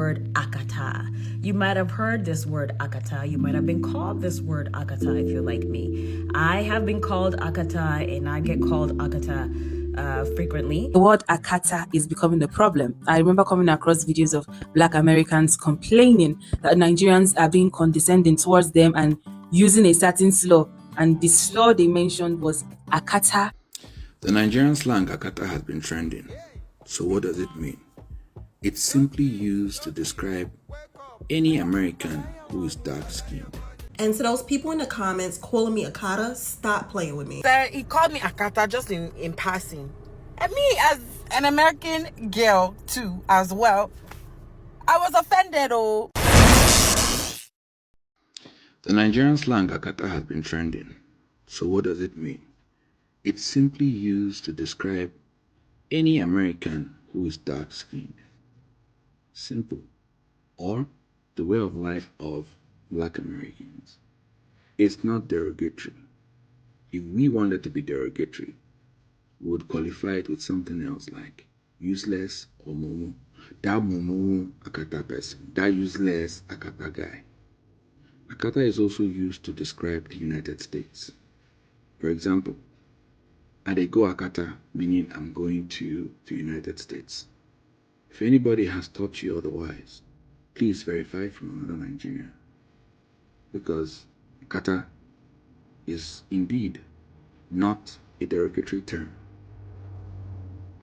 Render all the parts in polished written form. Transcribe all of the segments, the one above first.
word AKATA. You might have heard this word AKATA. You might have been called this word AKATA if you're like me. I have been called AKATA, and I get called AKATA frequently. The word AKATA is becoming a problem. I remember coming across videos of Black Americans complaining that Nigerians are being condescending towards them and using a certain slur, and the slur they mentioned was AKATA. The Nigerian slang AKATA has been trending. So what does it mean? It's simply used to describe any American who is dark-skinned. And to those people in the comments calling me AKATA, stop playing with me. He called me AKATA just in passing. And me, as an American girl too, as well, I was offended. Oh. The Nigerian slang AKATA has been trending. So what does it mean? It's simply used to describe any American who is dark-skinned. Simple. Or the way of life of Black Americans. It's not derogatory. If we wanted to be derogatory, we would qualify it with something else like useless or mumu. That mumu AKATA person. That useless AKATA guy. AKATA is also used to describe the United States. For example, I go AKATA, meaning I'm going to the United States. If anybody has taught you otherwise, please verify from another Nigerian. Because AKATA is indeed not a derogatory term.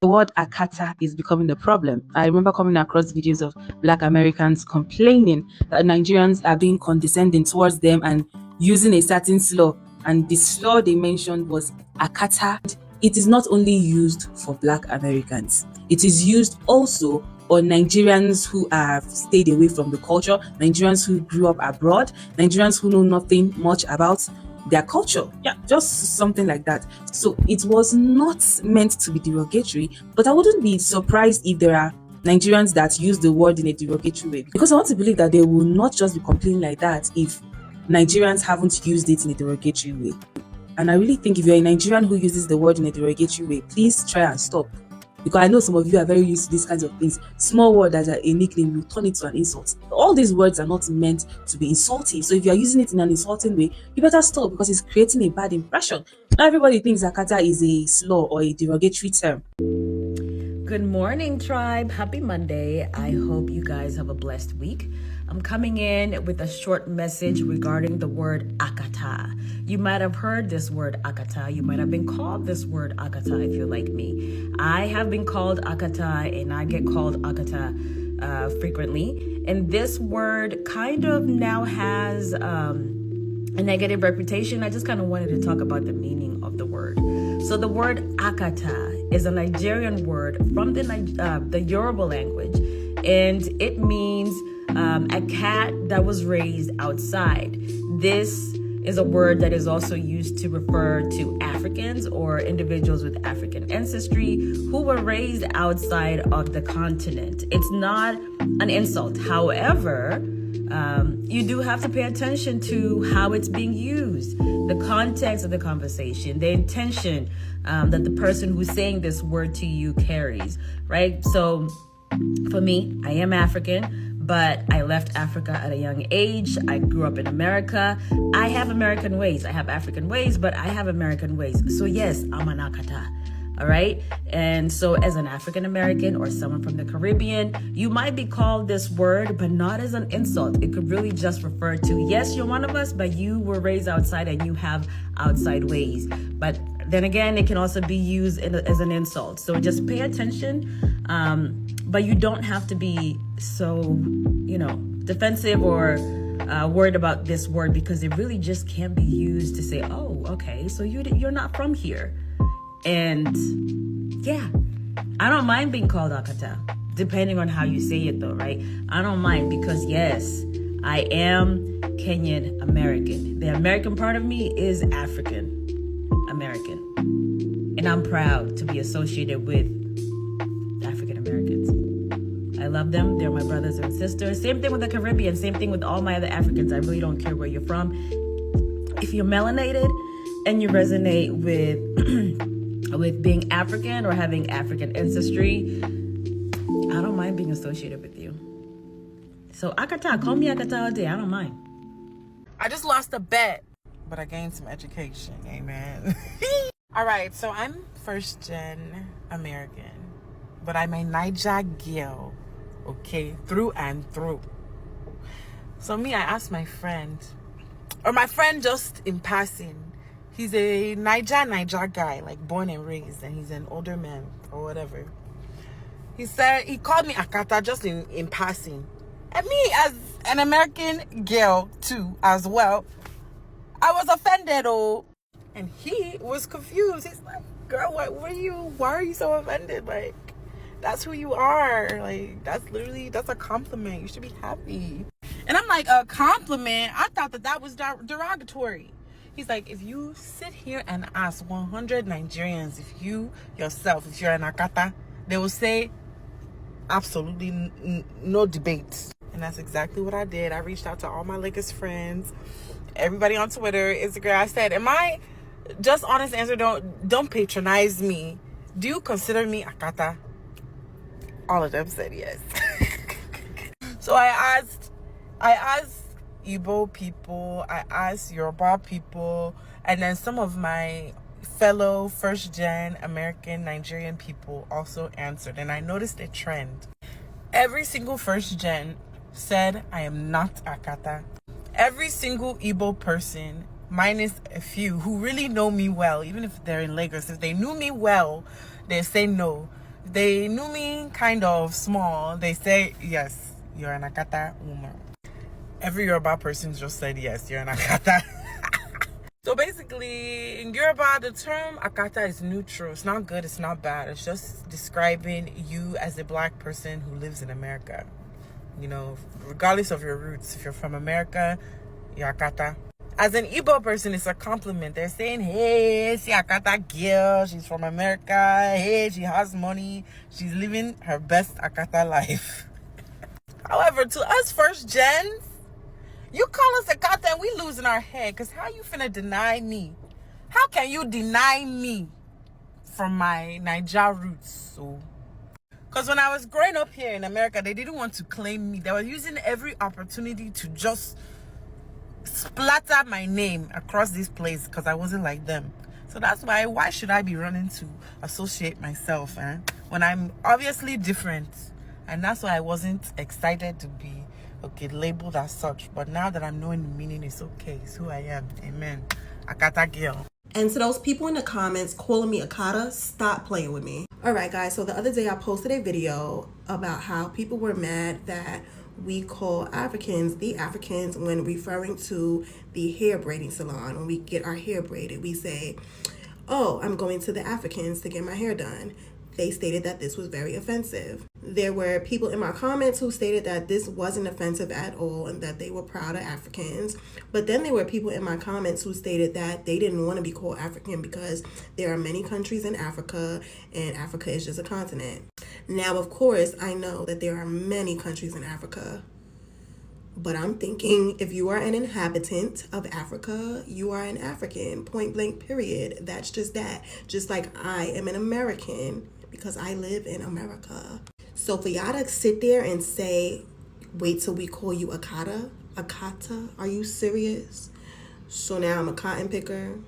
The word AKATA is becoming a problem. I remember coming across videos of Black Americans complaining that Nigerians are being condescending towards them and using a certain slur, and the slur they mentioned was AKATA. It is not only used for Black Americans. It is used also on Nigerians who have stayed away from the culture, Nigerians who grew up abroad, Nigerians who know nothing much about their culture. Yeah, just something like that. So it was not meant to be derogatory, but I wouldn't be surprised if there are Nigerians that use the word in a derogatory way, because I want to believe that they will not just be complaining like that if Nigerians haven't used it in a derogatory way. And I really think if you're a Nigerian who uses the word in a derogatory way, please try and stop. Because I know some of you are very used to these kinds of things. Small word as a nickname, you turn it to an insult. All these words are not meant to be insulting. So if you're using it in an insulting way, you better stop, because it's creating a bad impression. Now everybody thinks AKATA is a slur or a derogatory term. Good morning, tribe. Happy Monday. I hope you guys have a blessed week. I'm coming in with a short message regarding the word AKATA. You might have heard this word AKATA. You might have been called this word AKATA if you're like me. I have been called AKATA, and I get called AKATA frequently. And this word kind of now has a negative reputation. I just kind of wanted to talk about the meaning of the word. So the word AKATA is a Nigerian word from the Yoruba language, and it means a cat that was raised outside. This is a word that is also used to refer to Africans or individuals with African ancestry who were raised outside of the continent. It's not an insult. However, you do have to pay attention to how it's being used, the context of the conversation, the intention that the person who's saying this word to you carries, right? So for me, I am African, but I left Africa at a young age. I grew up in America. I have American ways. I have African ways, but I have American ways. So yes, I'm an AKATA. All right. And so as an African American or someone from the Caribbean, you might be called this word, but not as an insult. It could really just refer to, yes, you're one of us, but you were raised outside and you have outside ways. But then again, it can also be used as an insult. So just pay attention. But you don't have to be so, defensive or worried about this word, because it really just can't be used to say, oh, okay, so you're not from here. And yeah, I don't mind being called AKATA, depending on how you say it though, right? I don't mind, because yes, I am Kenyan American. The American part of me is African American. And I'm proud to be associated with African Americans. I love them. They're my brothers and sisters. Same thing with the Caribbean. Same thing with all my other Africans. I really don't care where you're from. If you're melanated and you resonate with with being African or having African ancestry, I don't mind being associated with you. So Akata, call me Akata all day. I don't mind. I just lost a bet, but I gained some education. Amen. All right, so I'm first gen American, but I'm a Niger girl, okay, through and through. So I asked my friend, or my friend just in passing, he's a Niger guy, like born and raised, and he's an older man or whatever. He said, he called me Akata just in passing. And me, as an American girl too, as well, I was offended, and he was confused. He's like, girl, why are you so offended? Like, that's who you are. Like, that's a compliment. You should be happy. And I'm like, a compliment? I thought that was derogatory. He's like, if you sit here and ask 100 Nigerians, if you're an Akata, they will say, absolutely no debate. And that's exactly what I did. I reached out to all my Lagos friends, everybody on Twitter, Instagram. I said, just honest answer, don't patronize me. Do you consider me Akata? All of them said yes. So I asked Igbo people, I asked Yoruba people, and then some of my fellow first-gen American Nigerian people also answered. And I noticed a trend. Every single first-gen said, I am not Akata. Every single Igbo person, minus a few who really know me well, even if they're in Lagos, if they knew me well, they say no. If they knew me kind of small, they say, yes, you're an Akata woman. Every Yoruba person just said, yes, you're an Akata. So basically, in Yoruba, the term Akata is neutral. It's not good, it's not bad. It's just describing you as a black person who lives in America. You know, regardless of your roots. If you're from America, you're Akata. As an Igbo person, it's a compliment. They're saying, hey, she Akata girl. She's from America. Hey, she has money. She's living her best Akata life. However, to us first gens, you call us Akata and we losing our head. Because how you finna deny me? How can you deny me from my Niger roots? Because when I was growing up here in America, they didn't want to claim me. They were using every opportunity to just splatter my name across this place because I wasn't like them. So that's why should I be running to associate myself when I'm obviously different? And that's why I wasn't excited to be labeled as such. But now that I'm knowing the meaning, it's okay. It's who I am. Amen. Akata girl. And to those people in the comments calling me Akata, stop playing with me. All right, guys. So the other day I posted a video about how people were mad that we call Africans the Africans when referring to the hair braiding salon. When we get our hair braided, we say, oh, I'm going to the Africans to get my hair done. They stated that this was very offensive. There were people in my comments who stated that this wasn't offensive at all and that they were proud of Africans. But then there were people in my comments who stated that they didn't want to be called African because there are many countries in Africa and Africa is just a continent. Now, of course, I know that there are many countries in Africa. But I'm thinking if you are an inhabitant of Africa, you are an African, point blank, period. That's just that. Just like I am an American because I live in America. So for y'all to sit there and say, wait till we call you Akata, are you serious? So now I'm a cotton picker.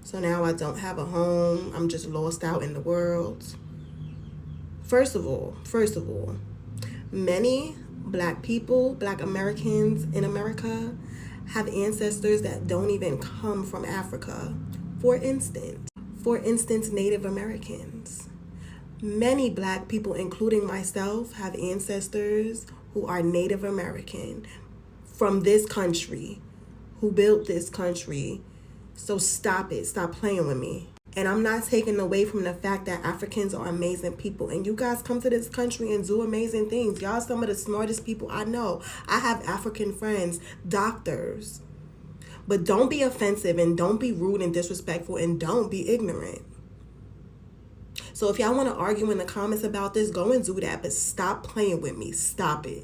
So now I don't have a home. I'm just lost out in the world. First of all, many Black people, Black Americans in America have ancestors that don't even come from Africa. For instance, Native Americans. Many Black people, including myself, have ancestors who are Native American from this country, who built this country. So stop it. Stop playing with me. And I'm not taking away from the fact that Africans are amazing people. And you guys come to this country and do amazing things. Y'all some of the smartest people I know. I have African friends, doctors. But don't be offensive and don't be rude and disrespectful and don't be ignorant. So if y'all want to argue in the comments about this, go and do that. But stop playing with me. Stop it.